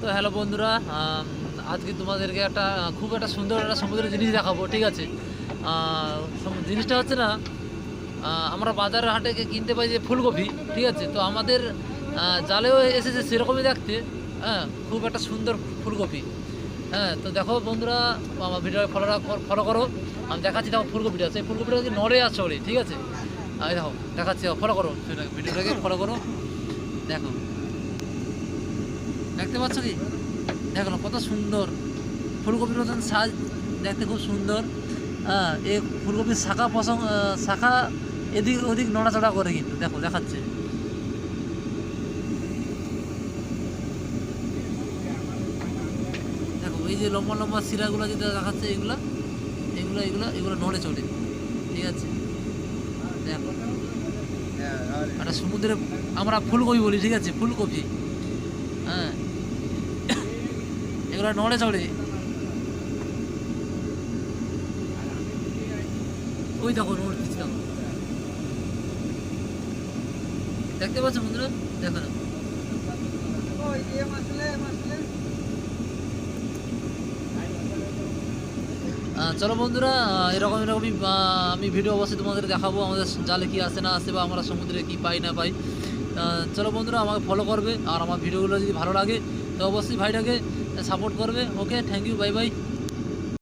তো হ্যালো বন্ধুরা, আজকে তোমাদেরকে খুব একটা সুন্দর একটা সমুদ্রের জিনিস দেখাবো। ঠিক আছে, জিনিসটা হচ্ছে না, আমরা বাজারের হাটে কিনতে পাই যে ফুলকপি। ঠিক আছে, তো আমাদের জালেও এসেছে সেরকমই দেখতে। হ্যাঁ, খুব একটা সুন্দর ফুলকপি। হ্যাঁ, তো দেখো বন্ধুরা, আমার ভিডিও ফলো করো। আমি দেখাচ্ছি, দেখো ফুলকপিটা, সেই ফুলকপিটা যদি নড়ে আর চড়ে। ঠিক আছে, দেখো দেখাচ্ছি, ফলো করো, ভিডিওটাকে ফলো করো। দেখো, দেখতে পাচ্ছ কি? দেখো না কত সুন্দর ফুলকপির মতন সাজ, দেখতে খুব সুন্দর। হ্যাঁ, এই ফুলকপির শাখা এদিক ওদিক নড়াচড়া করে, কিন্তু দেখো দেখাচ্ছে। দেখো এই যে লম্বা লম্বা শিরাগুলো যেটা দেখাচ্ছে, এগুলো এগুলো এগুলো এগুলো নড়ে চড়ে। ঠিক আছে, দেখো একটা সমুদ্রে আমরা ফুলকপি বলি। ঠিক আছে, ফুলকপি। হ্যাঁ, এগুলো নড়ে চড়ে। ওই দেখো নড়তেছি, দেখো, দেখতে পাচ্ছ বন্ধুরা? দেখো না, চলো বন্ধুরা, এরকমই আমি ভিডিও অবশ্যই তোমাদের দেখাবো, আমাদের জালে কি আসে না আসে, বা আমরা সমুদ্রে কি পাই না পাই। চলো বন্ধুরা, আমাকে ফলো করবে, আর আমার ভিডিওগুলো যদি ভালো লাগে তো অবশ্যই ভাইটাকে সাপোর্ট করবে। ওকে, থ্যাংক ইউ, বাই বাই।